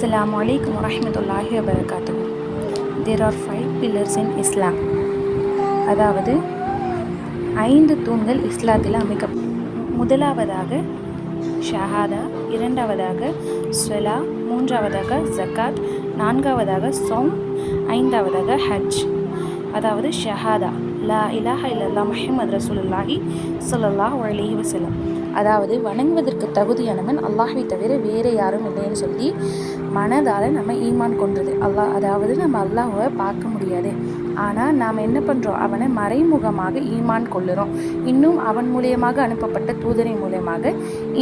Assalamu alaikum warahmatullahi wabarakatuh. There are 5 pillars in Islam. அதாவது 5 தூண்கள் இஸ்லாத்தில் முதலாவதாக ஷஹாதா, இரண்டாவதாக ஸ்வலா, மூன்றாவதாக ஜக்காத், நான்காவதாக சௌம், ஐந்தாவதாக ஹஜ். அதாவது ஷஹாதா, லா இலாஹ இல்லல்லாஹ் முஹம்மது ரசூலுல்லாஹி ஸல்லல்லாஹு அலைஹி வஸல்லம், அதாவது வணங்குவதற்கு தகுதியானவன் அல்லாஹ்வை தவிர வேறு யாரும் இல்லைன்னு சொல்லி மனதால் நம்ம ஈமான் கொண்டது. அதாவது நம்ம அல்லாஹ்வை பார்க்க முடியாது, ஆனால் நாம் என்ன பண்ணுறோம், அவனை மறைமுகமாக ஈமான் கொள்ளுறோம், இன்னும் அவன் மூலியமாக அனுப்பப்பட்ட தூதரை மூலியமாக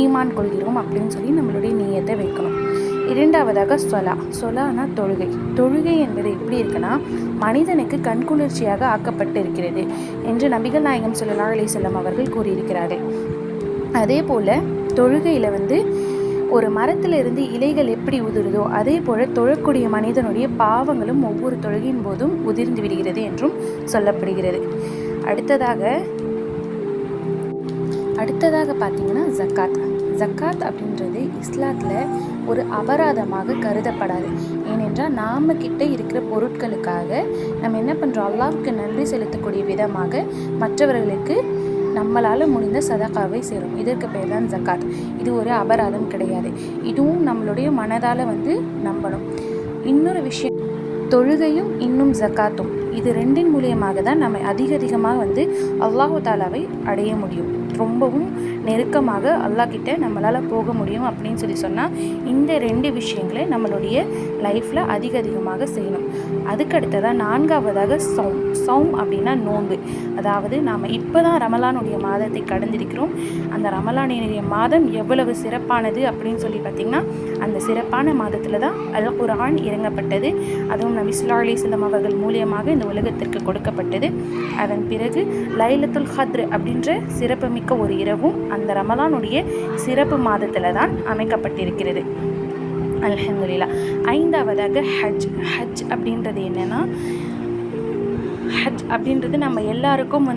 ஈமான் கொள்கிறோம் அப்படின்னு சொல்லி நம்மளுடைய நியத்தை வைக்கணும். இரண்டாவதாக சொலானா தொழுகை என்பது எப்படி இருக்குன்னா, மனிதனுக்கு கண்குளிர்ச்சியாக ஆக்கப்பட்டு இருக்கிறது என்று நபிகள் நாயகம் ஸல்லல்லாஹு அலைஹி வஸல்லம் அவர்கள் கூறியிருக்கிறார்கள். அதே போல் தொழுகையில் ஒரு மரத்திலிருந்து இலைகள் எப்படி உதிருதோ அதே போல் தொழக்கூடிய மனிதனுடைய பாவங்களும் ஒவ்வொரு தொழுகையின் போதும் உதிர்ந்து விடுகிறது என்றும் சொல்லப்படுகிறது. அடுத்ததாக பார்த்தீங்கன்னா ஜக்காத் அப்படின்றது இஸ்லாத்தில் ஒரு அபராதமாக கருதப்படாது. ஏனென்றால் நாம் கிட்ட இருக்கிற பொருட்களுக்காக நம்ம என்ன பண்ணுறோம், அல்லாஹ்வுக்கு நன்றி செலுத்தக்கூடிய விதமாக மற்றவர்களுக்கு நம்மளால் முடிந்த சதகாவை சேரும். இதற்கு பேர் தான் ஜக்காத். இது ஒரு அபராதம் கிடையாது. இதுவும் நம்மளுடைய மனதால் நம்பணும். இன்னொரு விஷயம், தொழுகையும் இன்னும் ஜக்காத்தும், இது ரெண்டின் மூலியமாக தான் நம்ம அதிகமாக அல்லாஹு தாலாவை அடைய முடியும். ரொம்பவும் நெருக்கமாக அல்லாஹ்கிட்ட நம்மளால் போக முடியும் அப்படின்னு சொன்னால் இந்த 2 விஷயங்களை நம்மளுடைய லைஃப்பில் அதிகமாக செய்யணும். அதுக்கடுத்ததாக நான்காவதாக சௌம் அப்படின்னா நோன்பு. அதாவது நாம் இப்போ தான் ரமலானுடைய மாதத்தை கடந்திருக்கிறோம். அந்த ரமலானுடைய மாதம் எவ்வளவு சிறப்பானது அப்படின்னு சொல்லி பார்த்திங்கன்னா, அந்த சிறப்பான மாதத்தில் தான் அல் குர்ஆன் இறங்கப்பட்டது. அதுவும் நபி ஸல்லல்லாஹு அலைஹி வஸல்லம் அவர்கள் மூலியமாக இந்த உலகத்திற்கு கொடுக்கப்பட்டது. அதன் பிறகு லைலத்துல் கத்ர் அப்படின்ற சிறப்புமிக்க ஒரு இரவும் அந்த ரமலானுடைய சிறப்பு மாதத்தில் தான் அமைக்கப்பட்டிருக்கிறது. அல்ஹம்துலில்லாஹ். ஐந்தாவதாக ஹஜ் அப்படின்றது என்னென்னா, ஹஜ் அப்படின்றது நம்ம எல்லாருக்கும்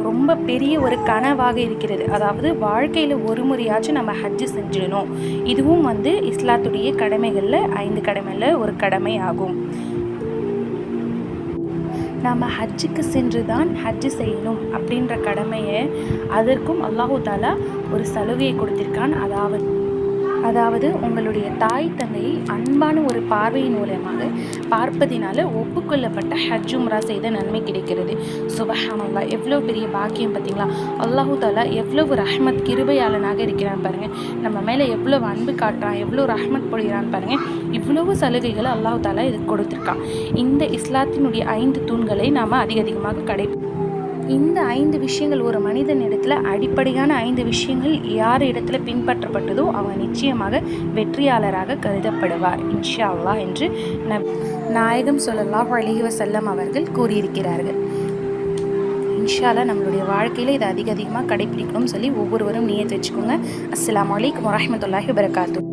ரொம்ப பெரிய ஒரு கனவாக இருக்கிறது. அதாவது வாழ்க்கையில் ஒரு முறையாச்சும் நம்ம ஹஜ் செஞ்சிடணும். இதுவும் இஸ்லாத்துடைய கடமைகளில் 5 கடமையில் ஒரு கடமை ஆகும். நம்ம ஹஜ்ஜுக்கு சென்று தான் ஹஜ்ஜு செய்யணும் அப்படின்ற கடமையை அதற்கும் அல்லாஹு தாலா ஒரு சலுகையை கொடுத்திருக்கான். அதாவது உங்களுடைய தாய் தந்தையை அன்பான ஒரு பார்வையின் மூலமாக பார்ப்பதினால ஒப்புக்கொள்ளப்பட்ட ஹஜ் உம்ரா செய்த நன்மை கிடைக்கிறது. சுபஹானல்லாஹ், எவ்வளோ பெரிய பாக்கியம் பார்த்தீங்களா! அல்லாஹு தாலா எவ்வளவு ரஹ்மத் கிருபையாளனாக இருக்கிறான் பாருங்கள். நம்ம மேலே எவ்வளவு அன்பு காட்டுறான், எவ்வளோ ரஹ்மத் பொழிகிறான் பாருங்கள். இவ்வளவு சலுகைகளை அல்லாஹு தாலா இது கொடுத்துருக்கான். இந்த இஸ்லாத்தினுடைய 5 தூண்களை நாம் அதிகமாக இந்த 5 விஷயங்கள் ஒரு மனிதன் இடத்துல அடிப்படையான 5 விஷயங்கள் யார் இடத்துல பின்பற்றப்பட்டதோ அவங்க நிச்சயமாக வெற்றியாளராக கருதப்படுவார் இன்ஷா அல்லாஹ் என்று நாயகம் ஸல்லல்லாஹு அலைஹி வஸல்லம் அவர்கள் கூறியிருக்கிறார்கள். இன்ஷா அல்லாஹ் நம்மளுடைய வாழ்க்கையில் இதை அதிகமாக கடைபிடிக்கணும்னு சொல்லி ஒவ்வொருவரும் நியத்து வச்சுக்கோங்க. அஸ்ஸலாமு அலைக்கும் வரஹ்மத்துல்லாஹி வபரகாத்துஹு.